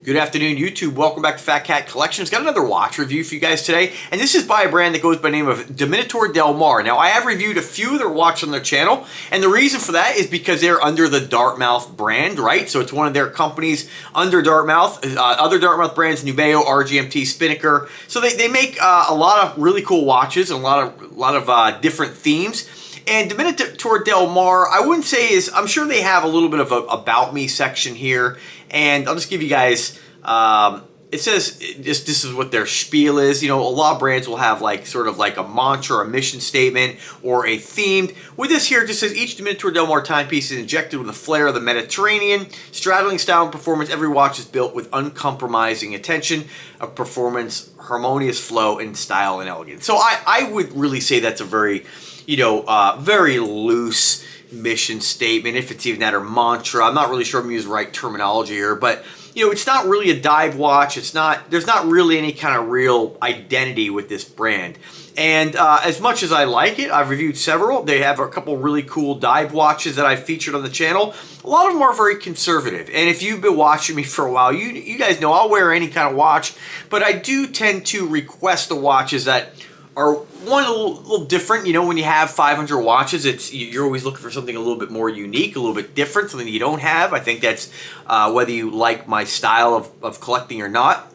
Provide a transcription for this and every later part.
Good afternoon, YouTube. Welcome back to Phatkat Collections. Got another watch review for you guys today, and this is by a brand that goes by the name of Dominatore del Mare. Now, I have reviewed a few of their watches on their channel, and the reason for that is because they're under the Dartmouth brand, right? So it's one of their companies under Dartmouth. Other Dartmouth brands, Nubeo, RGMT, Spinnaker. So they make a lot of really cool watches and a lot of different themes. And Dominatore del Mare, I wouldn't say is, I'm sure they have a little bit of a About Me section here. And I'll just give you guys, it says, this is what their spiel is. You know, a lot of brands will have like, sort of like a mantra or a mission statement or a themed. With this here, it just says, each Dominatore del Mare timepiece is injected with a flair of the Mediterranean. Straddling style and performance, every watch is built with uncompromising attention of performance, harmonious flow, and style and elegance. So I would really say that's a very, very loose mission statement, if it's even that, or mantra. I'm not really sure I'm using the right terminology here, but it's not really a dive watch. There's not really any kind of real identity with this brand. And as much as I like it, I've reviewed several. They have a couple really cool dive watches that I've featured on the channel. A lot of them are very conservative. And if you've been watching me for a while, you guys know I'll wear any kind of watch, but I do tend to request the watches that are one a little different. When you have 500 watches, you're always looking for something a little bit more unique, a little bit different, something you don't have. I think that's whether you like my style of collecting or not.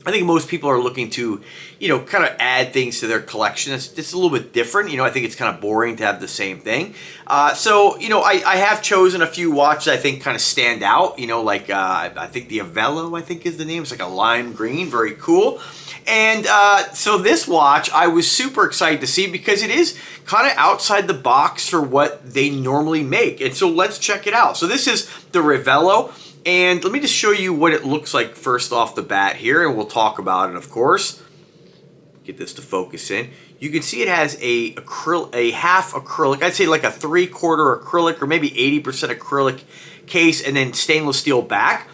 I think most people are looking to, kind of add things to their collection. It's a little bit different. I think it's kind of boring to have the same thing. So, I have chosen a few watches I think kind of stand out. I think the Ravello, I think is the name. It's like a lime green, very cool. And so this watch I was super excited to see because it is kind of outside the box for what they normally make. And so let's check it out. So this is the Ravello. And let me just show you what it looks like first off the bat here, and we'll talk about it, of course. Get this to focus in. You can see it has a half acrylic, I'd say like a 3/4 acrylic or maybe 80% acrylic case, and then stainless steel back.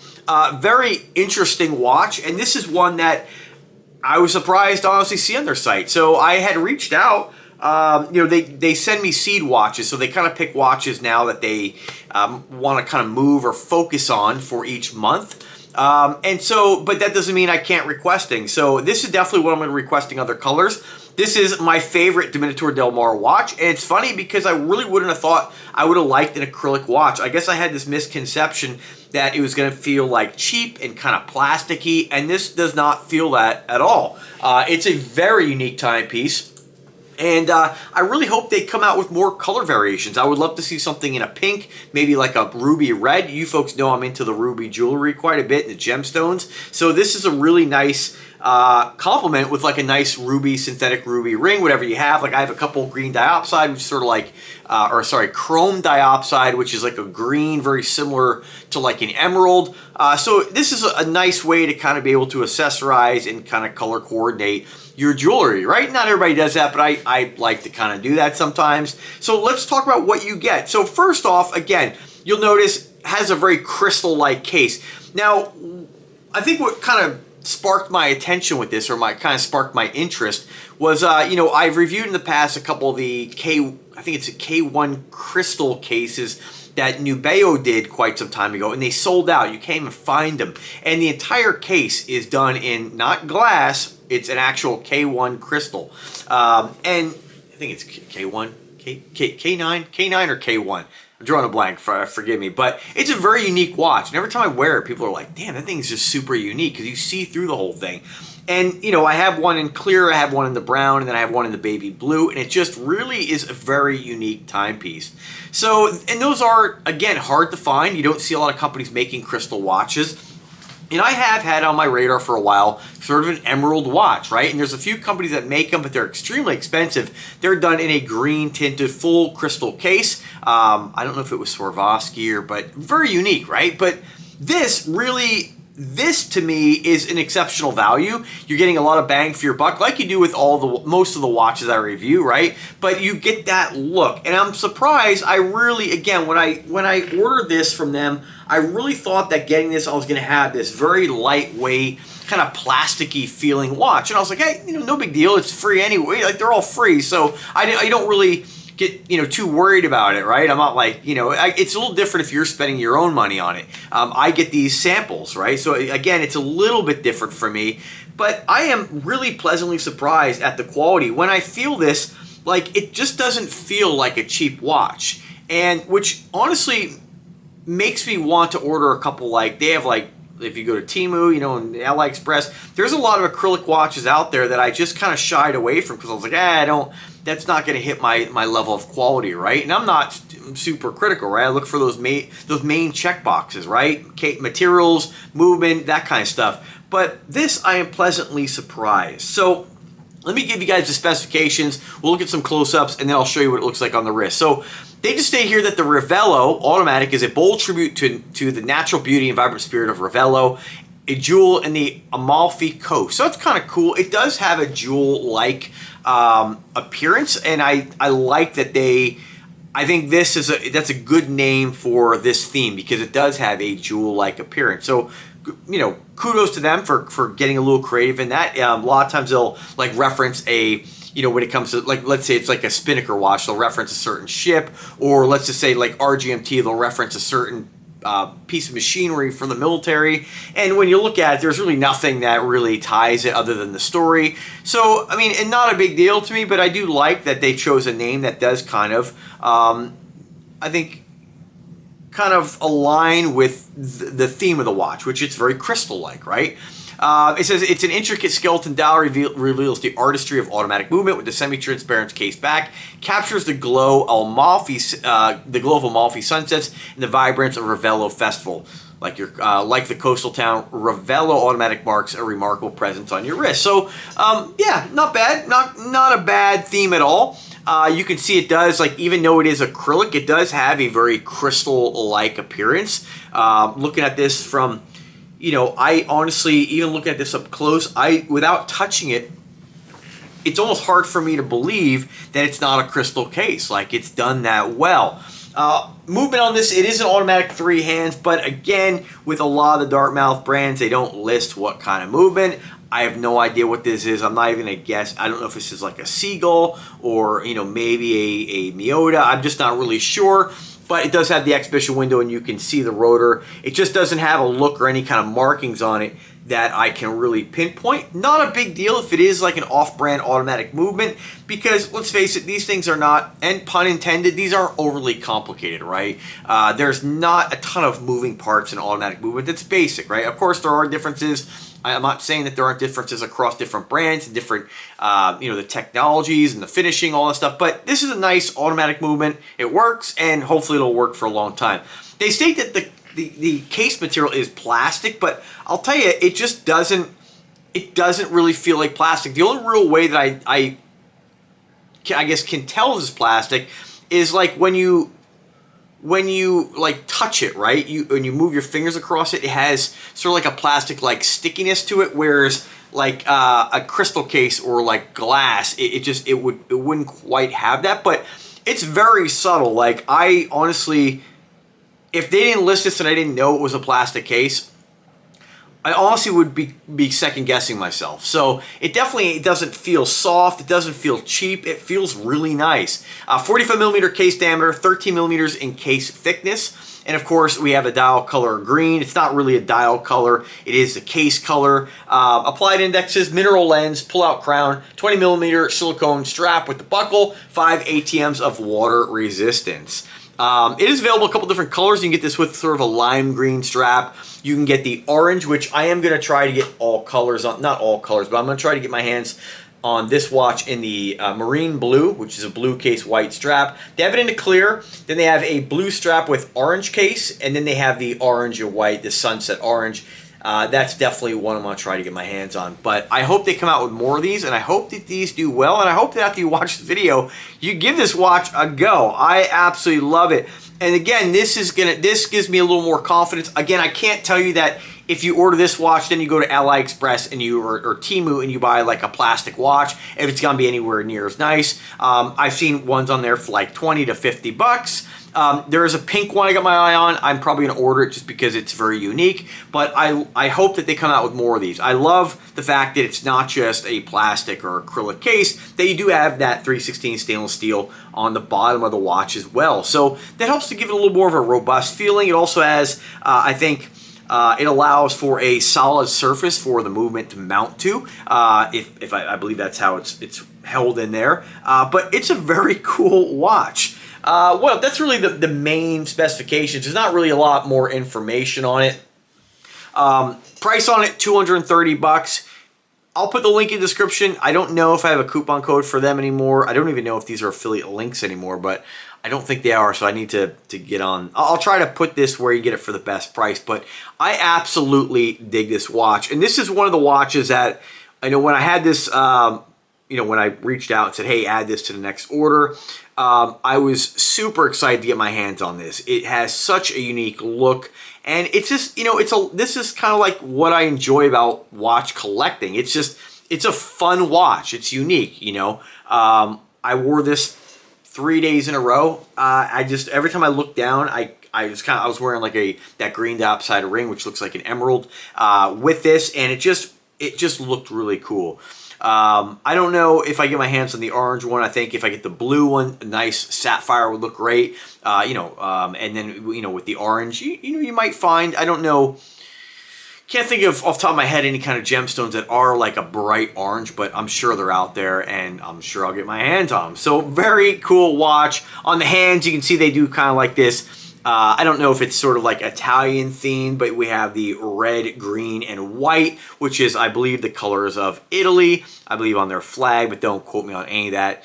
Very interesting watch, and this is one that I was surprised to honestly see on their site. So I had reached out. They send me seed watches, so they kind of pick watches now that they want to kind of move or focus on for each month. But that doesn't mean I can't request things. So this is definitely what I'm going to be requesting other colors. This is my favorite Dominatore del Mare watch, and it's funny because I really wouldn't have thought I would have liked an acrylic watch. I guess I had this misconception that it was going to feel like cheap and kind of plasticky, and this does not feel that at all. It's a very unique timepiece. And I really hope they come out with more color variations. I would love to see something in a pink, maybe like a ruby red. You folks know I'm into the ruby jewelry quite a bit, and the gemstones. So this is a really nice complement with like a nice ruby, synthetic ruby ring, whatever you have. Like I have a couple green diopside, which is sort of like, chrome diopside, which is like a green, very similar to like an emerald. So this is a nice way to kind of be able to accessorize and kind of color coordinate your jewelry, right? Not everybody does that, but I like to kind of do that sometimes. So let's talk about what you get. So first off, again, you'll notice it has a very crystal-like case. Now, I think what kind of sparked my attention with this, or sparked my interest, was I've reviewed in the past a couple of the I think it's a K1 crystal cases that Nubeo did quite some time ago, and they sold out. You can't even find them. And the entire case is done in not glass, it's an actual K1 crystal. And I think it's K1, K9 or K1. I'm drawing a blank, forgive me. But it's a very unique watch. And every time I wear it, people are like, damn, that thing's just super unique because you see through the whole thing. And, I have one in clear, I have one in the brown, and then I have one in the baby blue, and it just really is a very unique timepiece. So, and those are, again, hard to find. You don't see a lot of companies making crystal watches. And I have had on my radar for a while sort of an emerald watch, right? And there's a few companies that make them, but they're extremely expensive. They're done in a green tinted full crystal case. I don't know if it was Swarovski but very unique, right? But this to me is an exceptional value. You're getting a lot of bang for your buck, like you do with most of the watches I review, right? But you get that look, and I'm surprised. I really, again, when I ordered this from them, I really thought that getting this, I was going to have this very lightweight, kind of plasticky feeling watch, and I was like, hey, no big deal. It's free anyway. Like they're all free, so I don't really get, you know, too worried about it, right? I'm not like, you know, it's a little different if you're spending your own money on it. I get these samples, right? So again, it's a little bit different for me, but I am really pleasantly surprised at the quality. When I feel this, like, it just doesn't feel like a cheap watch, and which honestly makes me want to order a couple. Like, they have, like, if you go to Temu, you know, and AliExpress, there's a lot of acrylic watches out there that I just kind of shied away from because I was like, that's not going to hit my level of quality, right? And I'm not super critical, right? I look for those main check boxes, right? Materials, movement, that kind of stuff. But this, I am pleasantly surprised. So let me give you guys the specifications. We'll look at some close-ups, and then I'll show you what it looks like on the wrist. So they just state here that the Ravello automatic is a bold tribute to the natural beauty and vibrant spirit of Ravello, a jewel in the Amalfi Coast. So that's kind of cool. It does have a jewel-like appearance, and I like that I think that's a good name for this theme because it does have a jewel-like appearance. So, you know, kudos to them for getting a little creative in that. A lot of times they'll like reference you know, when it comes to, like, let's say it's like a Spinnaker watch, they'll reference a certain ship, or let's just say like RGMT, they'll reference a certain piece of machinery from the military. And when you look at it, there's really nothing that really ties it other than the story. So, I mean, and not a big deal to me, but I do like that they chose a name that does kind of, I think, kind of align with the theme of the watch, which it's very crystal-like, right? It says it's an intricate skeleton dial reveals the artistry of automatic movement with the semi-transparent case back, captures the glow of Amalfi sunsets and the vibrance of Ravello Festival. Like the coastal town, Ravello automatic marks a remarkable presence on your wrist. So, yeah, not bad, not a bad theme at all. You can see it does, like, even though it is acrylic, it does have a very crystal-like appearance. Looking at this from, you know, I honestly, even looking at this up close, without touching it, it's almost hard for me to believe that it's not a crystal case. Like, it's done that well. Movement on this, it is an automatic 3 hands, but again, with a lot of the Dartmouth brands, they don't list what kind of movement. I have no idea what this is. I'm not even going to guess. I don't know if this is like a seagull or, you know, maybe a Miota. I'm just not really sure. But it does have the exhibition window and you can see the rotor. It just doesn't have a look or any kind of markings on it that I can really pinpoint. Not a big deal if it is like an off-brand automatic movement, because let's face it, these things are not, and pun intended, these aren't overly complicated, right? There's not a ton of moving parts in automatic movement. That's basic, right? Of course, there are differences. I'm not saying that there aren't differences across different brands and different, you know, the technologies and the finishing, all that stuff. But this is a nice automatic movement. It works, and hopefully it'll work for a long time. They state that the case material is plastic, but I'll tell you, it just doesn't really feel like plastic. The only real way that I guess can tell this is plastic is like when you like touch it, right? When you move your fingers across it, it has sort of like a plastic like stickiness to it, whereas like a crystal case or like glass, it wouldn't quite have that, but it's very subtle. Like, I honestly, if they didn't list this and I didn't know it was a plastic case, I honestly would be second guessing myself. So it definitely doesn't feel soft. It doesn't feel cheap. It feels really nice. 45 millimeter case diameter, 13 millimeters in case thickness. And of course, we have a dial color green. It's not really a dial color. It is the case color. Applied indexes, mineral lens, pull-out crown, 20 millimeter silicone strap with the buckle, 5 ATMs of water resistance. It is available a couple different colors. You can get this with sort of a lime green strap. You can get the orange, which I am going to try to get all colors on. Not all colors, but I'm going to try to get my hands on this watch in the marine blue, which is a blue case white strap. They have it in the clear. Then they have a blue strap with orange case. And then they have the orange and white, the sunset orange. That's definitely one I'm going to try to get my hands on. But I hope they come out with more of these, and I hope that these do well, and I hope that after you watch the video, you give this watch a go. I absolutely love it. And again, this gives me a little more confidence. Again, I can't tell you that if you order this watch, then you go to AliExpress and or Temu and you buy like a plastic watch, if it's gonna be anywhere near as nice. I've seen ones on there for like 20 to 50 bucks. There is a pink one I got my eye on. I'm probably going to order it just because it's very unique, but I hope that they come out with more of these. I love the fact that it's not just a plastic or acrylic case, that you do have that 316 stainless steel on the bottom of the watch as well. So that helps to give it a little more of a robust feeling. It also has, I think, it allows for a solid surface for the movement to mount to. If I believe that's how it's held in there. But it's a very cool watch. Well, that's really the main specifications. There's not really a lot more information on it. Price on it, 230 bucks. I'll put the link in the description. I don't know if I have a coupon code for them anymore. I don't even know if these are affiliate links anymore, but I don't think they are, so I need to get on. I'll try to put this where you get it for the best price, but I absolutely dig this watch. And this is one of the watches that, I know when I had this, when I reached out and said, hey, add this to the next order, I was super excited to get my hands on this. It has such a unique look, and it's just, this is kind of like what I enjoy about watch collecting. It's a fun watch. It's unique, I wore this 3 days in a row. Every time I look down, I was wearing like that green dot-sided ring, which looks like an emerald, with this, and it just looked really cool. I don't know if I get my hands on the orange one. I think if I get the blue one, a nice sapphire would look great. And then, with the orange, you might find, I don't know, can't think of off the top of my head any kind of gemstones that are like a bright orange, but I'm sure they're out there and I'm sure I'll get my hands on them. So very cool watch. On the hands, you can see they do kind of like this. I don't know if it's sort of like Italian themed, but we have the red, green, and white, which is, I believe, the colors of Italy. I believe on their flag, but don't quote me on any of that.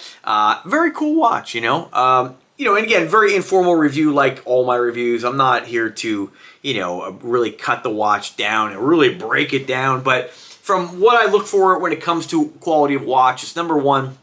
Very cool watch, and again, very informal review like all my reviews. I'm not here to, really cut the watch down and really break it down, but from what I look for when it comes to quality of watch, it's number one,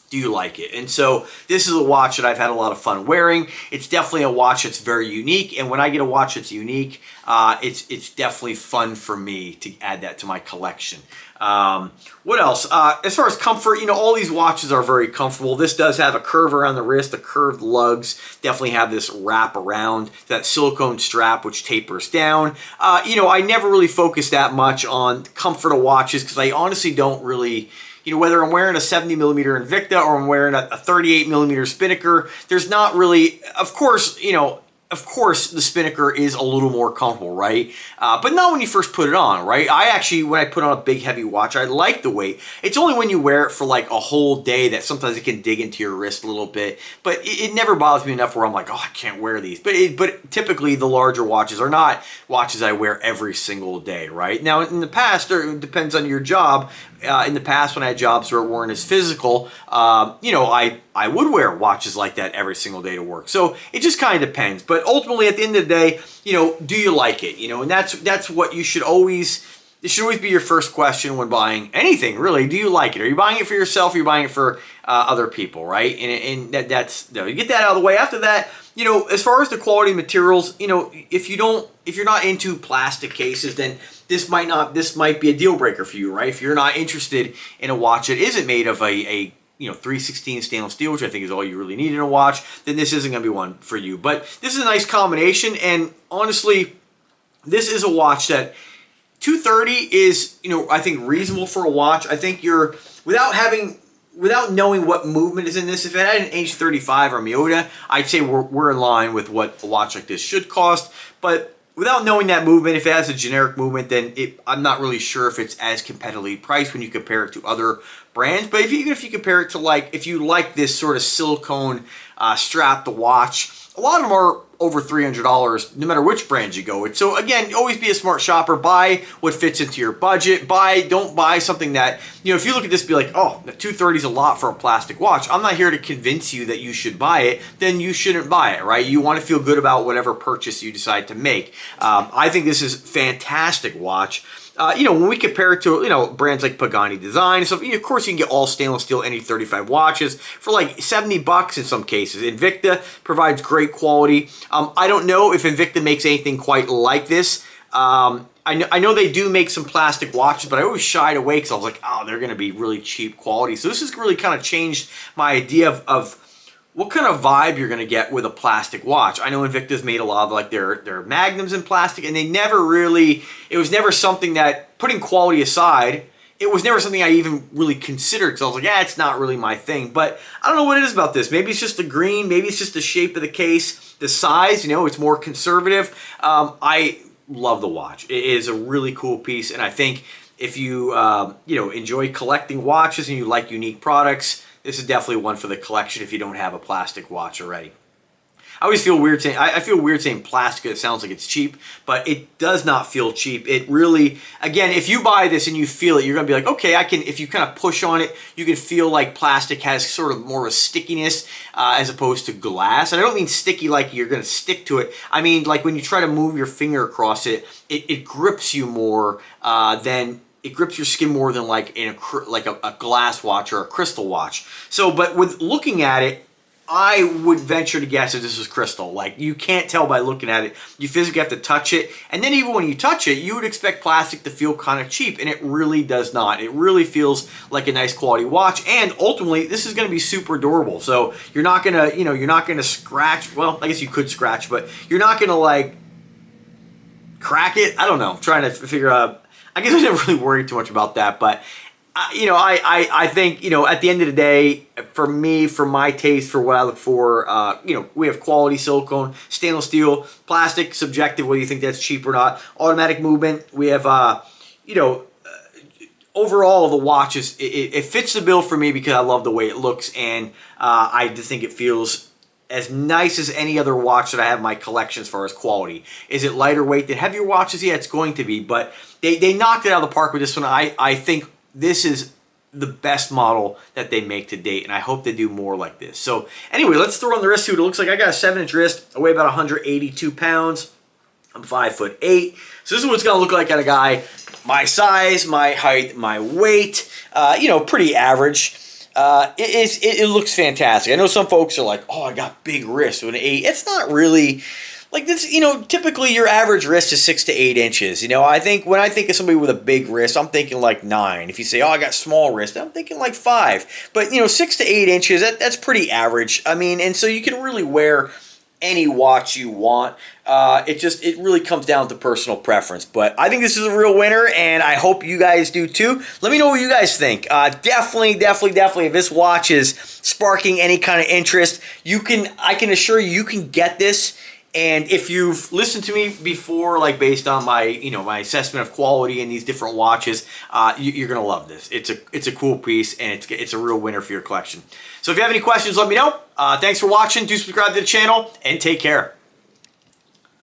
do you like it? And so this is a watch that I've had a lot of fun wearing. It's definitely a watch that's very unique, and when I get a watch that's unique, it's definitely fun for me to add that to my collection. What else? As far as comfort, all these watches are very comfortable. This does have a curve around the wrist, the curved lugs definitely have this wrap around, that silicone strap which tapers down. I never really focus that much on comfort of watches because I honestly don't really, whether I'm wearing a 70 millimeter Invicta or I'm wearing a 38 millimeter Spinnaker, there's not really, of course, the Spinnaker is a little more comfortable, right? But not when you first put it on, right? When I put on a big heavy watch, I like the weight. It's only when you wear it for like a whole day that sometimes it can dig into your wrist a little bit. But it never bothers me enough where I'm like, oh, I can't wear these. But typically the larger watches are not watches I wear every single day, right? Now, in the past, or it depends on your job. In the past, when I had jobs where it weren't as physical, I would wear watches like that every single day to work. So it just kind of depends. But ultimately, at the end of the day, do you like it? And that's what you should always. It should always be your first question when buying anything. Really, do you like it? Are you buying it for yourself? Or are you buying it for other people? Right? And that's you get that out of the way. After that, as far as the quality materials, if you're not into plastic cases, then this might be a deal breaker for you, right? If you're not interested in a watch that isn't made of a 316 stainless steel, which I think is all you really need in a watch, then this isn't going to be one for you. But this is a nice combination, and honestly, this is a watch that 230 is, I think reasonable for a watch. I think without knowing what movement is in this, if it had an H35 or Miyota, I'd say we're in line with what a watch like this should cost. But without knowing that movement, if it has a generic movement, then I'm not really sure if it's as competitively priced when you compare it to other brands. But even if you compare it to if you like this sort of silicone strap to watch, a lot of them are over $300 no matter which brand you go with. So again, always be a smart shopper. Buy what fits into your budget. Don't buy something that, if you look at this be like, oh, the 230 is a lot for a plastic watch. I'm not here to convince you that you should buy it. Then you shouldn't buy it, right? You want to feel good about whatever purchase you decide to make. I think this is a fantastic watch. When we compare it to, brands like Pagani Design and stuff, of course you can get all stainless steel NE35 watches for like 70 bucks in some cases. Invicta provides great quality. I don't know if Invicta makes anything quite like this. I know they do make some plastic watches, but I always shied away because I was like, oh, they're going to be really cheap quality. So this has really kind of changed my idea of what kind of vibe you're going to get with a plastic watch. I know Invicta's made a lot of like their magnums in plastic, and they never really, it was never something that, putting quality aside, it was never something I even really considered because I was like, yeah, it's not really my thing. But I don't know what it is about this. Maybe it's just the green, maybe it's just the shape of the case, the size, you know, it's more conservative. I love the watch. It is a really cool piece, and I think if you you know, enjoy collecting watches and you like unique products, this is definitely one for the collection if you don't have a plastic watch already. I always feel weird saying, I feel weird saying plastic. It sounds like it's cheap, but it does not feel cheap. It really, again, if you buy this and you feel it, you're gonna be like, okay, I can, if you kind of push on it, you can feel like plastic has sort of more of a stickiness as opposed to glass. And I don't mean sticky like you're gonna stick to it. I mean like when you try to move your finger across it, it grips you more than, it grips your skin more than like in a glass watch or a crystal watch. So, but with looking at it, I would venture to guess that this is crystal. Like, you can't tell by looking at it. You physically have to touch it. And then even when you touch it, you would expect plastic to feel kind of cheap, and it really does not. It really feels like a nice quality watch, and ultimately, this is going to be super durable. So you're not going to, you know, you're not going to scratch. Well, I guess you could scratch, but you're not going to, like, crack it. I don't know. I'm trying to figure out. I guess I never really worried too much about that, but you know, I think, you know, at the end of the day, for me, for my taste, for what I look for, you know, we have quality silicone, stainless steel, plastic, subjective, whether you think that's cheap or not, automatic movement. We have, you know, overall the watches, it fits the bill for me because I love the way it looks, and I just think it feels as nice as any other watch that I have in my collection as far as quality. Is it lighter weight than heavier watches? Yeah, it's going to be, but they knocked it out of the park with this one. I think this is the best model that they make to date, and I hope they do more like this. So anyway, let's throw on the wrist suit. It looks like I got a 7-inch wrist. I weigh about 182 pounds. I'm 5'8". So this is what it's gonna look like at a guy my size, my height, my weight. You know, pretty average. It looks fantastic. I know some folks are like, oh, I got big wrists with an 8. It's not really like this, you know, typically your average wrist is 6 to 8 inches. You know, I think when I think of somebody with a big wrist, I'm thinking like 9. If you say, oh, I got small wrist, I'm thinking like 5. But, you know, 6 to 8 inches, that's pretty average. I mean, and so you can really wear any watch you want. It really comes down to personal preference. But I think this is a real winner, and I hope you guys do too. Let me know what you guys think. Definitely, if this watch is sparking any kind of interest, I can assure you can get this. And if you've listened to me before, like based on my, you know, my assessment of quality in these different watches, you're gonna love this. It's a cool piece, and it's a real winner for your collection. So if you have any questions, let me know. Thanks for watching. Do subscribe to the channel, and take care.